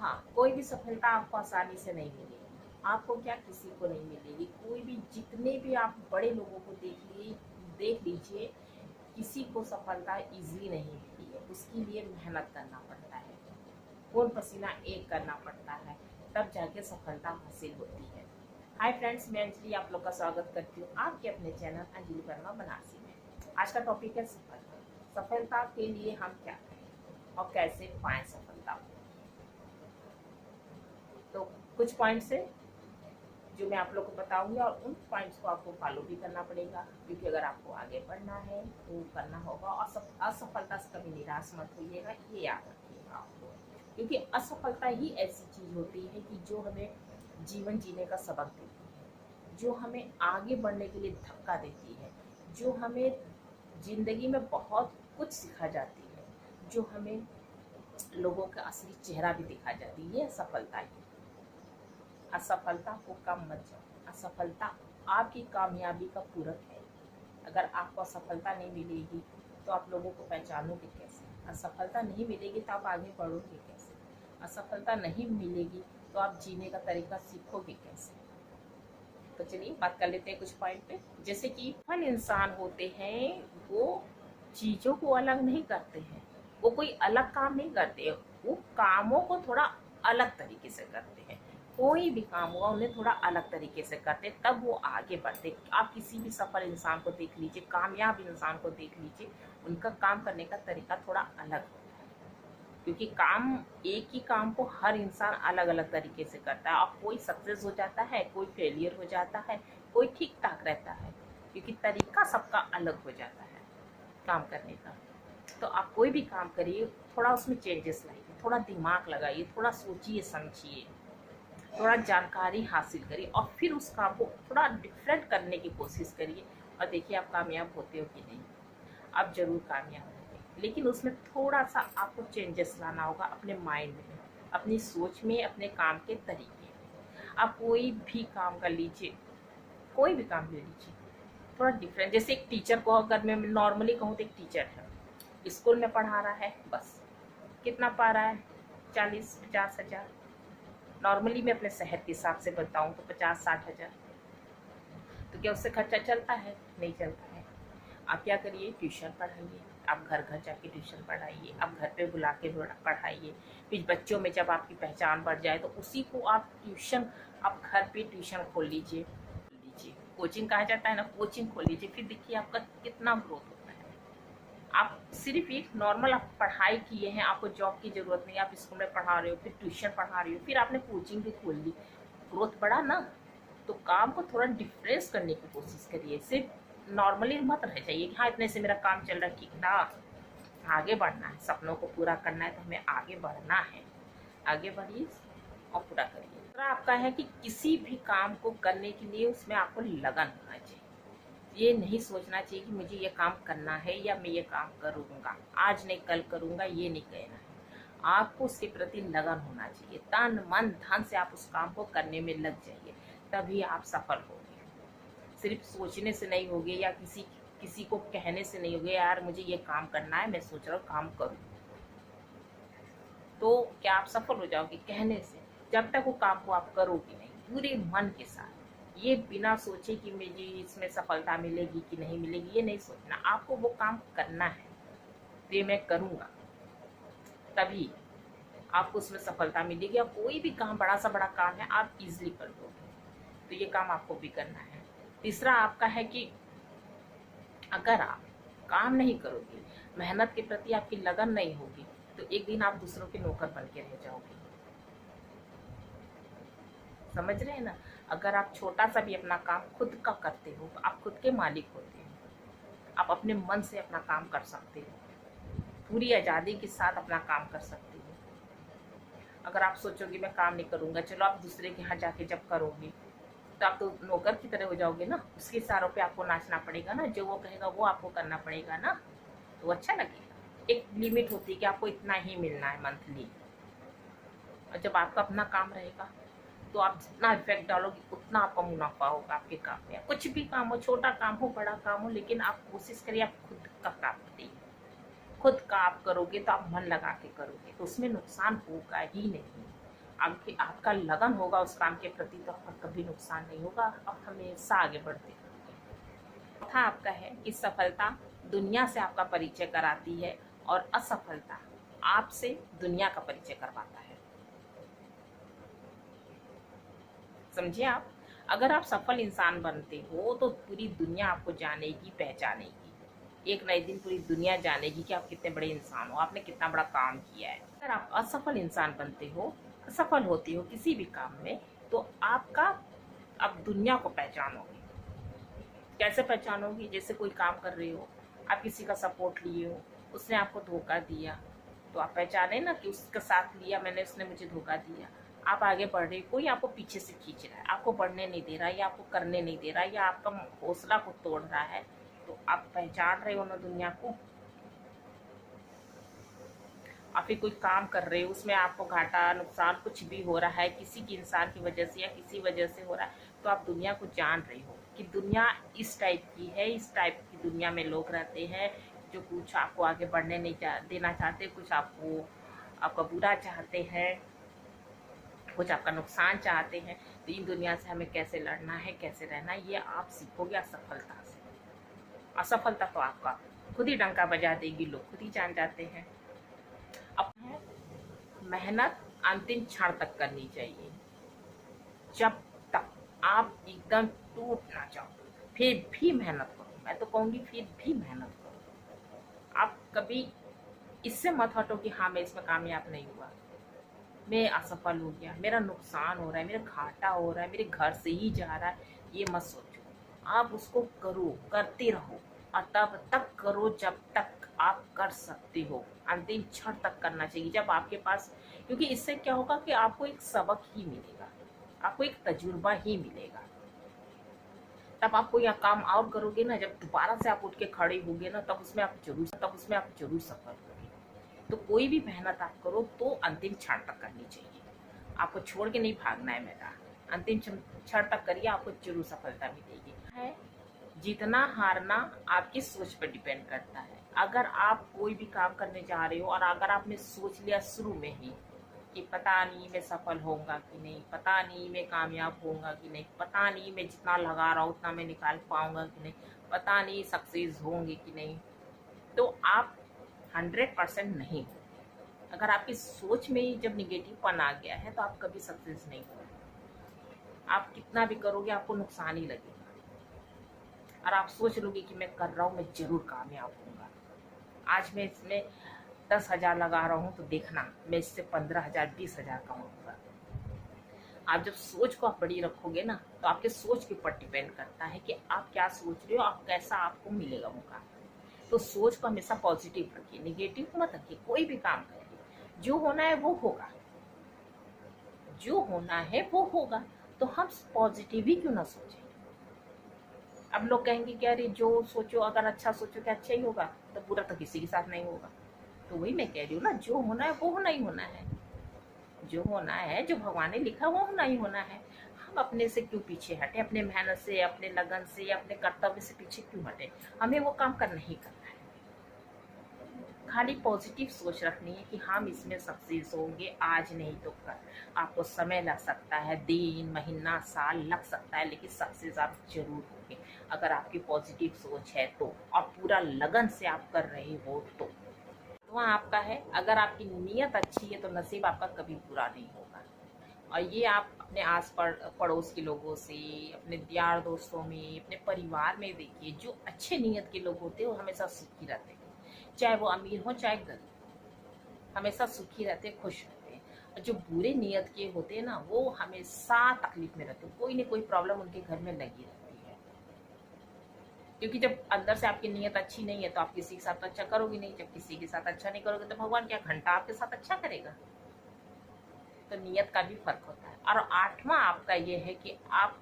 हाँ, कोई भी सफलता आपको आसानी से नहीं मिलेगी। आपको क्या, किसी को नहीं मिलेगी। कोई भी, जितने भी आप बड़े लोगों को देख लीजिए, किसी को सफलता ईज़िली नहीं मिलती है। उसके लिए मेहनत करना पड़ता है, खून पसीना एक करना पड़ता है, तब जाके सफलता हासिल होती है। हाय फ्रेंड्स, मैं अंजलि आप लोग का स्वागत करती हूँ आपके अपने चैनल अंजलि वर्मा बनारसी में। आज का टॉपिक है सफलता। सफलता के लिए हम क्या करें और कैसे पाएं सफलता को। तो कुछ पॉइंट्स है जो मैं आप लोग को बताऊंगी और उन पॉइंट्स को आपको फॉलो भी करना पड़ेगा, क्योंकि अगर आपको आगे बढ़ना है तो करना होगा। और असफलता से कभी निराश मत होइएगा, ये याद रखिएगा आपको, क्योंकि असफलता ही ऐसी चीज होती है कि जो हमें जीवन जीने का सबक देती है, जो हमें आगे बढ़ने के लिए धक्का देती है, जो हमें जिंदगी में बहुत कुछ सिखा जाती है, जो हमें लोगों का असली चेहरा भी दिखा जाती है। ये असफलता ही। असफलता को कम मत जाओ। असफलता आपकी कामयाबी का पूरक है। अगर आपको असफलता नहीं मिलेगी तो आप लोगों को पहचानोगे कैसे? असफलता नहीं मिलेगी तो आप आगे बढ़ोगे कैसे? असफलता नहीं मिलेगी तो आप जीने का तरीका सीखोगे कैसे? तो चलिए बात कर लेते हैं कुछ पॉइंट पे। जैसे कि फन इंसान होते हैं, वो चीजों को अलग नहीं करते हैं, वो कोई अलग काम नहीं करते, वो कामों को थोड़ा अलग तरीके से करते हैं। कोई भी काम हुआ उन्हें थोड़ा अलग तरीके से करते, तब वो आगे बढ़ते। आप किसी भी सफल इंसान को देख लीजिए, कामयाब इंसान को देख लीजिए, उनका काम करने का तरीका थोड़ा अलग होता है, क्योंकि काम, एक ही काम को हर इंसान अलग अलग तरीके से करता है। और कोई सक्सेस हो जाता है, कोई फेलियर हो जाता है, कोई ठीक ठाक रहता है, क्योंकि तरीका सबका अलग हो जाता है काम करने का। तो आप कोई भी काम करिए, थोड़ा उसमें चेंजेस लाइए, थोड़ा दिमाग लगाइए, थोड़ा सोचिए समझिए, थोड़ा जानकारी हासिल करिए और फिर उस काम को थोड़ा डिफरेंट करने की कोशिश करिए। और देखिए आप कामयाब होते हो कि नहीं। आप जरूर कामयाब होंगे, लेकिन उसमें थोड़ा सा आपको चेंजेस लाना होगा अपने माइंड में, अपनी सोच में, अपने काम के तरीके में। आप कोई भी काम कर लीजिए, कोई भी काम ले लीजिए, थोड़ा डिफरेंट। जैसे एक टीचर को अगर मैं नॉर्मली कहूँ तो एक टीचर है, स्कूल में पढ़ा रहा है, बस कितना पा रहा है, 40-50 हज़ार। नॉर्मली मैं अपने शहर के हिसाब से बताऊँ तो 50-60 हज़ार। तो क्या उससे खर्चा चलता है? नहीं चलता है। आप क्या करिए, ट्यूशन पढ़ाइए। आप घर घर जाके ट्यूशन पढ़ाइए, आप घर पे बुला के पढ़ाइए। फिर बच्चों में जब आपकी पहचान बढ़ जाए तो उसी को आप ट्यूशन, आप घर पे ट्यूशन खोल लीजिए। कोचिंग कहा जाता है ना, कोचिंग खोल लीजिए। फिर देखिए आपका कितना ग्रोथ होता है। आप सिर्फ एक नॉर्मल आप पढ़ाई किए हैं, आपको जॉब की जरूरत नहीं, आप स्कूल में पढ़ा रहे हो, फिर ट्यूशन पढ़ा रहे हो, फिर आपने कोचिंग भी खोल ली, ग्रोथ बढ़ा ना। तो काम को थोड़ा डिफरेंस करने की कोशिश करिए, सिर्फ नॉर्मली मत रह जाइए कि हाँ इतने से मेरा काम चल रहा है, ठीक ना। आगे बढ़ना है, सपनों को पूरा करना है, तो हमें आगे बढ़ना है। आगे बढ़िए और पूरा करिए। दूसरा आपका है कि किसी भी काम को करने के लिए उसमें आपको लगन होना चाहिए। ये नहीं सोचना चाहिए कि मुझे ये काम करना है या मैं ये काम करूँगा, आज नहीं कल करूँगा, ये नहीं कहना है। आपको उसके प्रति लगन होना चाहिए, तन मन धन से आप उस काम को करने में लग जाइए, तभी आप सफल होंगे। सिर्फ सोचने से नहीं होगे या किसी किसी को कहने से नहीं होगे, यार मुझे ये काम करना है, मैं सोच रहा हूँ काम करूँ, तो क्या आप सफल हो जाओगे कहने से? जब तक वो काम को आप करोगे नहीं पूरे मन के साथ, ये बिना सोचे कि मुझे इसमें सफलता मिलेगी कि नहीं मिलेगी, ये नहीं सोचना। आपको वो काम करना है, तो ये मैं करूँगा, तभी आपको उसमें सफलता मिलेगी। और कोई भी काम, बड़ा सा बड़ा काम है, आप इजीली कर दोगे। तो ये काम आपको भी करना है। तीसरा आपका है कि अगर आप काम नहीं करोगे, मेहनत के प्रति आपकी लगन नहीं होगी, तो एक दिन आप दूसरों के नौकर बन के रह जाओगे। समझ रहे हैं ना? अगर आप छोटा सा भी अपना काम खुद का करते हो तो आप खुद के मालिक होते हैं। आप अपने मन से अपना काम कर सकते हो, पूरी आज़ादी के साथ अपना काम कर सकते हो। अगर आप सोचोगे मैं काम नहीं करूँगा, चलो आप दूसरे के यहाँ जाके जब करोगे तो आप तो नौकर की तरह हो जाओगे ना। उसके इशारों पे आपको नाचना पड़ेगा ना, जो वो कहेगा वो आपको करना पड़ेगा ना, तो अच्छा लगेगा। एक लिमिट होती है कि आपको इतना ही मिलना है मंथली। और जब आपका अपना काम रहेगा तो आप जितना इफेक्ट डालोगे उतना आपका मुनाफा होगा आपके काम में। कुछ भी काम हो, छोटा काम हो बड़ा काम हो, लेकिन आप कोशिश करिए आप खुद का काम करिए। खुद का आप करोगे तो आप मन लगा के करोगे, तो उसमें नुकसान होगा ही नहीं। आपका लगन होगा उस काम के प्रति, तो आपका कभी नुकसान नहीं होगा, आप हमेशा आगे बढ़ते रहेंगे। चौथा आपका है कि सफलता दुनिया से आपका परिचय कराती है और असफलता आपसे दुनिया का परिचय करवाता है। समझिए आप, अगर आप सफल इंसान बनते हो तो पूरी दुनिया आपको जानेगी, पहचानेगी। एक नए दिन पूरी दुनिया जानेगी कि आप कितने बड़े इंसान हो, आपने कितना बड़ा काम किया है। अगर आप असफल इंसान बनते हो, असफल होते हो किसी भी काम में, तो आप दुनिया को पहचानोगे। कैसे पहचानोगी? जैसे कोई काम कर रहे हो, आप किसी का सपोर्ट लिए हो, उसने आपको धोखा दिया, तो आप पहचाने ना कि उसका साथ लिया मैंने, उसने मुझे धोखा दिया। आप आगे बढ़ रहे, कोई आपको पीछे से खींच रहा है, आपको बढ़ने नहीं दे रहा, या आपको करने नहीं दे रहा, या आपका हौसला को तोड़ रहा है, तो आप पहचान रहे हो ना दुनिया को। आप फिर कोई काम कर रहे हो, उसमें आपको घाटा नुकसान कुछ भी हो रहा है, किसी की इंसान की वजह से या किसी वजह से हो रहा है, तो आप दुनिया को जान रहे हो कि दुनिया इस टाइप की है, इस टाइप की दुनिया में लोग रहते हैं जो कुछ आपको आगे बढ़ने नहीं देना चाहते, कुछ आपका बुरा चाहते हैं, कुछ आपका नुकसान चाहते हैं। तो इन दुनिया से हमें कैसे लड़ना है, कैसे रहना है, ये आप सीखोगे असफलता से। असफलता तो आपका खुद ही डंका बजा देगी, लोग खुद ही जान जाते हैं। अब मेहनत अंतिम क्षण तक करनी चाहिए। जब तक आप एकदम टूट ना जाओ, फिर भी मेहनत करो। मैं तो कहूँगी फिर भी मेहनत करो। आप कभी इससे मत हटो कि हाँ मैं इसमें कामयाब नहीं हुआ, मैं असफल हो गया, मेरा नुकसान हो रहा है, मेरा घाटा हो रहा है, मेरे घर से ही जा रहा है, ये मत सोचो। आप उसको करो, करते रहो, और तब तक करो जब तक आप कर सकते हो। अंतिम क्षण तक करना चाहिए जब आपके पास, क्योंकि इससे क्या होगा कि आपको एक सबक ही मिलेगा, आपको एक तजुर्बा ही मिलेगा। तब आप कोई काम और करोगे ना, जब दोबारा से आप उठ के खड़े होगे ना, तब उसमें आप जरूर सफल होगे। तो कोई भी मेहनत आप करो तो अंतिम क्षण तक करनी चाहिए, आपको छोड़ के नहीं भागना है मैदान। अंतिम क्षण तक करिए, आपको जरूर सफलता मिलेगी। है जीतना हारना आपकी सोच पर डिपेंड करता है। अगर आप कोई भी काम करने जा रहे हो और अगर आपने सोच लिया शुरू में ही कि पता नहीं मैं सफल होऊंगा कि नहीं, पता नहीं मैं कामयाब होऊंगा कि नहीं, पता नहीं मैं जितना लगा रहा हूँ उतना मैं निकाल पाऊंगा कि नहीं, पता नहीं सक्सेस होंगे कि नहीं, तो आप 100% नहीं हो। अगर आपकी सोच में ही जब निगेटिवपन आ गया है तो आप कभी सक्सेस नहीं हो। आप कितना भी करोगे आपको नुकसान ही लगेगा। और आप सोच लोगे कि मैं कर रहा हूँ, मैं जरूर कामयाब होऊंगा, आज मैं इसमें 10,000 लगा रहा हूँ तो देखना मैं इससे 15,000 20,000 कमाऊंगा। आप जब सोच को आप बड़ी रखोगे ना, तो आपके सोच के ऊपर डिपेंड करता है कि आप क्या सोच रहे हो, आप कैसा आपको मिलेगा मौका। तो सोच को हमेशा पॉजिटिव रखिए, निगेटिव मत रखिए। कोई भी काम करिए, जो होना है वो होगा, जो होना है वो होगा। तो हम पॉजिटिव ही क्यों ना सोचें। अब लोग कहेंगे कि अरे जो सोचो, अगर अच्छा सोचो क्या अच्छा ही होगा, तो बुरा तो किसी के साथ नहीं होगा। तो वही मैं कह रही हूँ ना, जो होना है वो होना ही होना है, जो होना है, जो भगवान ने लिखा वो होना ही होना है। हम अपने से क्यों पीछे हटे, अपने मेहनत से, अपने लगन से, अपने कर्तव्य से पीछे क्यों हटे। हमें वो काम करना ही करना है। खाली पॉजिटिव सोच रखनी है कि हम इसमें सक्सेस होंगे, आज नहीं तो कल। आपको समय लग सकता है, दिन महीना साल लग सकता है, लेकिन सक्सेस आप जरूर होंगे अगर आपकी पॉजिटिव सोच है तो, और पूरा लगन से आप कर रहे हो तो। वहाँ आपका है, अगर आपकी नीयत अच्छी है तो नसीब आपका कभी बुरा नहीं होगा। और ये आप अपने आस पड़ोस के लोगों से, अपने यार दोस्तों में, अपने परिवार में देखिए, जो अच्छे नीयत के लोग होते हैं वो हमेशा सुखी रहते हैं, चाहे वो अमीर हो चाहे गरीब, हमेशा सुखी रहते हैं, खुश रहते हैं। और जो बुरे नीयत के होते हैं ना, वो हमेशा तकलीफ में रहते हैं, कोई ना कोई प्रॉब्लम उनके घर में लगी रहती है। क्योंकि जब अंदर से आपकी नीयत अच्छी नहीं है तो आप किसी के साथ अच्छा करोगे नहीं, जब किसी के साथ अच्छा नहीं करोगे तो भगवान क्या घंटा आपके साथ अच्छा करेगा। तो नीयत का भी फर्क होता है। और 8वां आपका ये है कि आप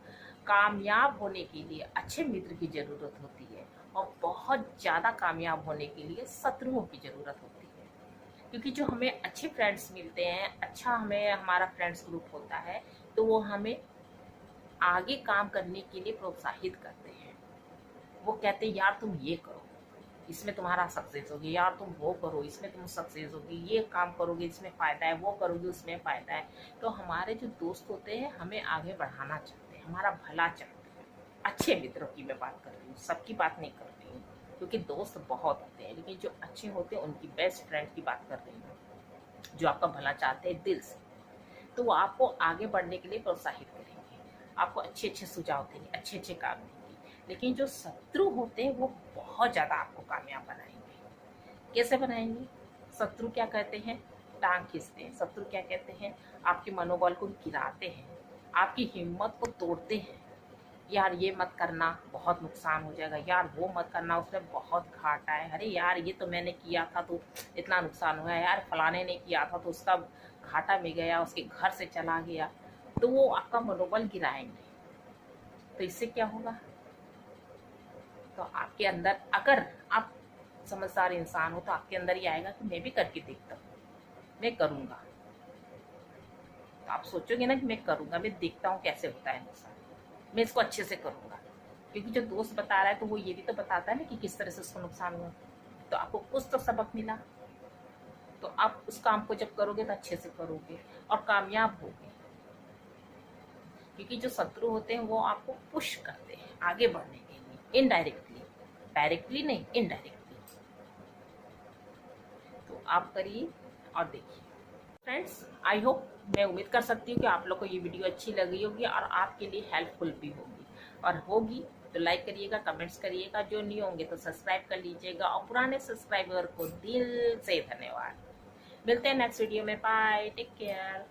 कामयाब होने के लिए अच्छे मित्र की जरूरत होती है, और बहुत ज्यादा कामयाब होने के लिए शत्रुओं की जरूरत होती है। क्योंकि जो हमें अच्छे फ्रेंड्स मिलते हैं, अच्छा हमें हमारा फ्रेंड्स ग्रुप होता है, तो वो हमें आगे काम करने के लिए प्रोत्साहित करते हैं। वो कहते हैं यार तुम ये करो, इसमें तुम्हारा सक्सेस होगी, यार तुम वो करो इसमें तुम सक्सेस होगी, ये काम करोगे इसमें फ़ायदा है, वो करोगे उसमें फ़ायदा है। तो हमारे जो दोस्त होते हैं हमें आगे बढ़ाना चाहते हैं, हमारा भला चाहते हैं। अच्छे मित्रों की मैं बात कर रही हूँ, सबकी बात नहीं कर रही हूँ, क्योंकि दोस्त बहुत होते हैं, लेकिन जो अच्छे होते हैं उनकी बेस्ट फ्रेंड की बात कर रही हूँ, जो आपका भला चाहते हैं दिल से। तो वो आपको आगे बढ़ने के लिए प्रोत्साहित करेंगे, आपको अच्छे अच्छे सुझाव देंगे, अच्छे अच्छे काम देंगे। लेकिन जो शत्रु होते हैं वो बहुत ज़्यादा आपको कामयाब बनाएंगे। कैसे बनाएंगे? शत्रु क्या कहते हैं? टांग खींचते हैं। शत्रु क्या कहते हैं? आपके मनोबल को गिराते हैं, आपकी हिम्मत को तोड़ते हैं। यार ये मत करना, बहुत नुकसान हो जाएगा, यार वो मत करना, उसमें बहुत घाटा है, अरे यार ये तो मैंने किया था तो इतना नुकसान हुआ, यार फलाने ने किया था तो उसका घाटा में गया, उसके घर से चला गया। तो वो आपका मनोबल गिराएंगे। तो इससे क्या होगा? तो आपके अंदर, अगर आप समझदार इंसान हो तो आपके अंदर ये आएगा कि मैं भी करके देखता हूँ, मैं करूँगा। तो आप सोचोगे ना कि मैं करूँगा, मैं देखता हूँ कैसे होता है नुकसान, मैं इसको अच्छे से करूँगा। क्योंकि जो दोस्त बता रहा है तो वो ये भी तो बताता है ना कि किस तरह से उसको नुकसान हुआ। तो आपको कुछ तो सबक मिला। तो आप उस काम को जब करोगे तो अच्छे से करोगे और कामयाब होगे। क्योंकि जो शत्रु होते हैं वो आपको पुश करते हैं आगे बढ़ने के लिए, इनडायरेक्टली, डायरेक्टली नहीं, इनडायरेक्टली। तो आप करिए और देखिए। फ्रेंड्स, आई होप, मैं उम्मीद कर सकती हूँ कि आप लोग को ये वीडियो अच्छी लगी होगी और आपके लिए हेल्पफुल भी होगी। और होगी तो लाइक करिएगा, कमेंट्स करिएगा, जो नहीं होंगे तो सब्सक्राइब कर लीजिएगा। और पुराने सब्सक्राइबर को दिल से धन्यवाद। मिलते हैं नेक्स्ट वीडियो में। Bye, take care.